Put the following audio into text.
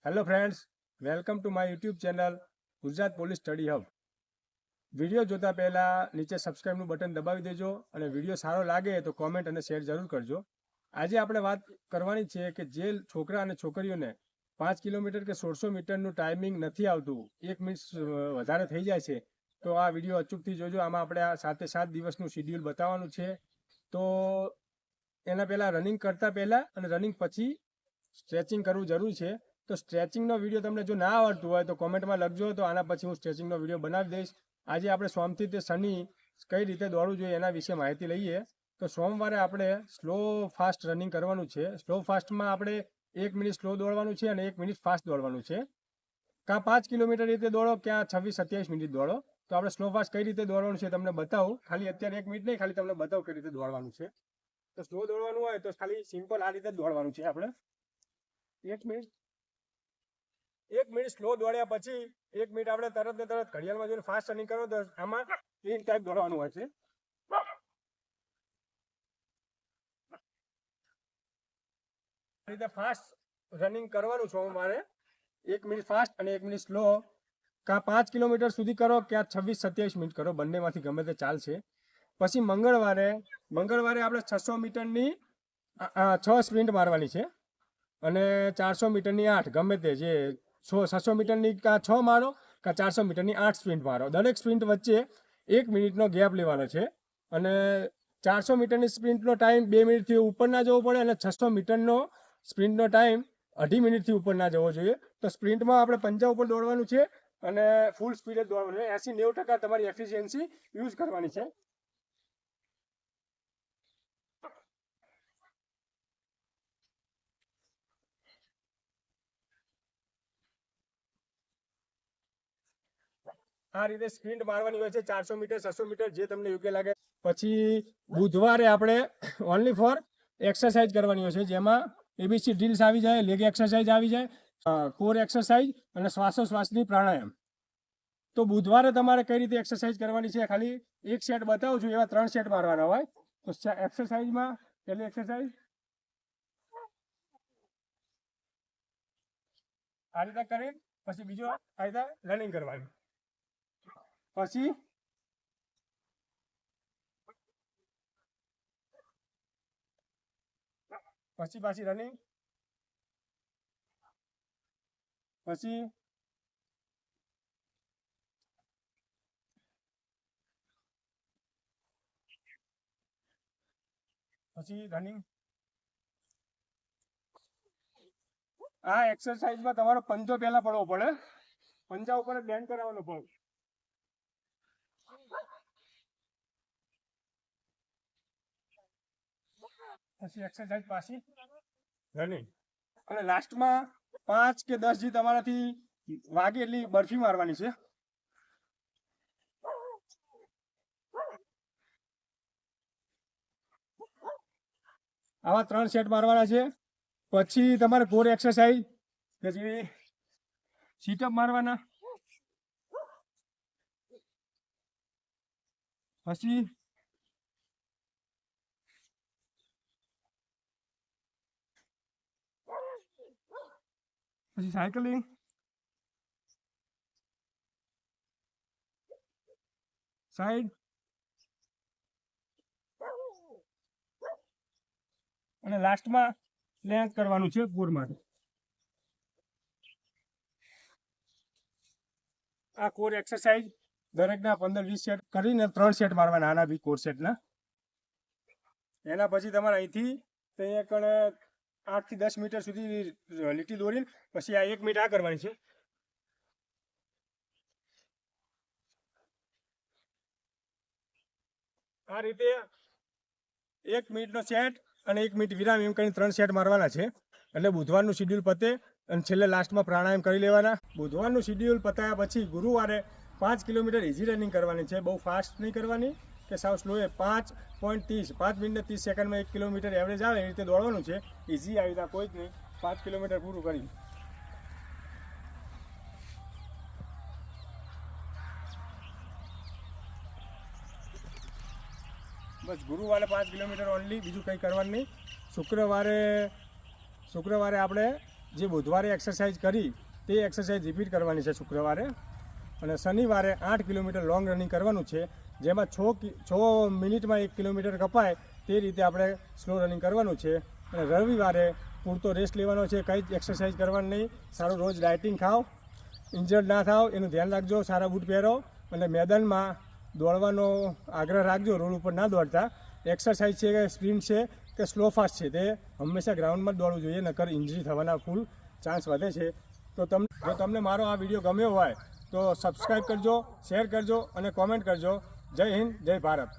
Hello friends, welcome to my YouTube channel Gujarat police study hub. Video જોતા પહેલાં નીચે સબસ્ક્રાઈબનું button દબાવી દેજો અને વિડીયો સારો લાગે તો કોમેન્ટ અને શેર જરૂર કરજો. આજે આપણે વાત કરવાની છે કે જે છોકરા અને છોકરીઓને 5 કિલોમીટર કે 1600 મીટરનું ટાઈમિંગ નથી આવતું, 1 મિનિટ વધારે થઈ જાય છે, તો આ વિડીયો અચૂકથી જોજો. આમાં આપણે આ 7 દિવસનું શિડ્યુલ બતાવવાનું છે. તો એના પહેલાં રનિંગ કરતાં પહેલાં અને રનિંગ પછી સ્ટ્રેચિંગ કરવું જરૂરી છે. તો સ્ટ્રેચિંગનો વિડીયો તમને જો ના આવડતું હોય તો કોમેન્ટમાં લખજો, તો આના પછી હું સ્ટ્રેચિંગનો વિડીયો બનાવી દઈશ. આજે આપણે સોમથી તે શનિ કઈ રીતે દોડવું જોઈએ એના વિશે માહિતી લઈએ. તો સોમવારે આપણે સ્લો ફાસ્ટ રનિંગ કરવાનું છે. સ્લો ફાસ્ટમાં આપણે 1 મિનિટ સ્લો દોડવાનું છે અને 1 મિનિટ ફાસ્ટ દોડવાનું છે. કાં 5 કિલોમીટર રીતે દોડો, ક્યાં 26-27 મિનિટ દોડો. તો આપણે સ્લો ફાસ્ટ કઈ રીતે દોડવાનું છે તમને બતાવું. ખાલી અત્યારે 1 મિનિટ નહીં, ખાલી તમને બતાવું કઈ રીતે દોડવાનું છે. તો સ્લો દોડવાનું હોય તો ખાલી સિમ્પલ આ રીતે દોડવાનું છે. આપણે 1 મિનિટ સ્લો દોડ્યા પછી 1 મિનિટ આપણે તરત ને તરત ઘડિયાળમાં જોઈને ફાસ્ટ રનિંગ કરો તો આમાં સ્પ્રિન્ટ ટાઈપ દોડવાનું હોય છે. રીતે ફાસ્ટ રનિંગ કરવાનું સોમવારે 1 મિનિટ ફાસ્ટ અને 1 મિનિટ સ્લો. કાં 5 કિલોમીટર સુધી કરો, ક્યાં 26-27 મિનિટ કરો, બંનેમાંથી ગમે તે ચાલશે. પછી મંગળવારે આપણે 600 મીટરની 6 સ્પ્રિન્ટ મારવાની છે અને 400 મીટરની 8, ગમે તે જે 600 મીટરની કાં 6 મારો, કાં 400 મીટરની 8 સ્પ્રિન્ટ મારો. દરેક સ્પ્રિન્ટ વચ્ચે 1 મિનિટનો ગેપ લેવાનો છે અને 400 મીટરની સ્પ્રિન્ટનો ટાઈમ 2 મિનિટથી ઉપર ના જવો પડે અને 600 મીટરનો સ્પ્રિન્ટનો ટાઈમ 2.5 મિનિટથી ઉપર ના જવો જોઈએ. તો સ્પ્રિન્ટમાં આપણે પંજા ઉપર દોડવાનું છે અને ફૂલ સ્પીડે દોડવાનું છે. 80-90% તમારી એફિશિયન્સી યુઝ કરવાની છે. આ રીતે સ્પ્રિન્ટ મારવાની હોય છે, 400 મીટર, 600 મીટર, જે તમને યોગ્ય લાગે. પછી બુધવારે આપણે ઓનલી ફોર એક્સરસાઇઝ કરવાની હોય છે, જેમાં એબીસી ડ્રીલ્સ આવી જાય, લેગ એક્સરસાઇઝ આવી જાય, કોર એક્સરસાઇઝ અને શ્વાસોશ્વાસની પ્રાણાયામ. તો બુધવારે તમારે કઈ રીતે એક્સરસાઇઝ કરવાની છે, ખાલી એક સેટ બતાવું છું, એવા 3 સેટ મારવાના હોય. તો એક્સરસાઇઝમાં પહેલી એક્સરસાઇઝ આ રીતે કરી, પછી બીજો આ રીતે રનિંગ કરવાની, પછી પાછી રનિંગ, પછી રનિંગ. આ એક્સરસાઇઝમાં તમારો પંજો પહેલા પડવો પડે, પંજા ઉપર બેન્ડ કરાવવાનો પડે. પછી એક્સરસાઇઝ પાછી રનિંગ અને લાસ્ટમાં 5 કે 10 જે તમારાથી વાગે એટલી બરફી મારવાની છે. આવા 3 સેટ મારવાના છે. પછી તમારે કોર એક્સરસાઇઝ કે જે સીટઅપ મારવાના, પછી સાયકલિંગ, સાઈડ અને લાસ્ટમાં લેન્થ કરવાનું છે કોર માટે. આ કોર એક્સરસાઇઝ દરેકના 15-20 સેટ કરીને 3 સેટ મારવાના, આના બી કોર સેટના. એના પછી તમારે અહીંથી 8 થી 10 મીટર સુધી લીટી દોરીને પછી આ 1 મિનિટ આ કરવાની છે. આ રીતે 1 મિનિટનો સેટ અને 1 મિનિટ વિરામ, એમ કરીને 3 સેટ મારવાના છે. એટલે બુધવારનું શિડ્યુલ પતે અને છેલ્લે લાસ્ટમાં પ્રાણાયામ કરી લેવાના. બુધવારનું શિડ્યુલ પતાયા પછી ગુરુવારે 5 કિલોમીટર ઇઝી રનિંગ કરવાની છે, બહુ ફાસ્ટ નહીં કરવાની કે સાવ સ્લો. 5.30, 5 મિનિટ 30 સેકન્ડમાં 1 કિલોમીટર એવરેજ આવે એ રીતે દોડવાનું છે. ઇઝી આવી રીતે કોઈ જ નહીં, 5 કિલોમીટર પૂરું કરી. બસ ગુરુવારે 5 કિલોમીટર ઓનલી, બીજું કંઈ કરવાનું નહીં. શુક્રવારે આપણે જે બુધવારે એક્સરસાઇઝ કરી તે એક્સરસાઇઝ રિપીટ કરવાની છે શુક્રવારે. અને શનિવારે 8 કિલોમીટર લોંગ રનિંગ કરવાનું છે, જેમાં 6 મિનિટમાં 1 કિલોમીટર કપાય તે રીતે આપણે સ્લો રનિંગ કરવાનું છે. અને રવિવારે પૂરતો રેસ્ટ લેવાનો છે, કંઈ જ એક્સરસાઇઝ કરવાની નહીં. સારું રોજ ડાયટિંગ ખાઓ, ઇન્જર્ડ ના થાવ એનું ધ્યાન રાખજો, સારા બૂટ પહેરો અને મેદાનમાં દોડવાનો આગ્રહ રાખજો. રોડ ઉપર ના દોડતા. એક્સરસાઇઝ છે કે સ્પ્રિન્ટ છે કે સ્લો ફાસ્ટ છે તે હંમેશા ગ્રાઉન્ડમાં જ દોડવું જોઈએ, નકર ઇન્જરી થવાના ફૂલ ચાન્સ વધે છે. તો જો તમને મારો આ વિડીયો ગમ્યો હોય તો સબસ્ક્રાઈબ કરજો, શેર કરજો અને કોમેન્ટ કરજો. જય હિન્દ, જય ભારત.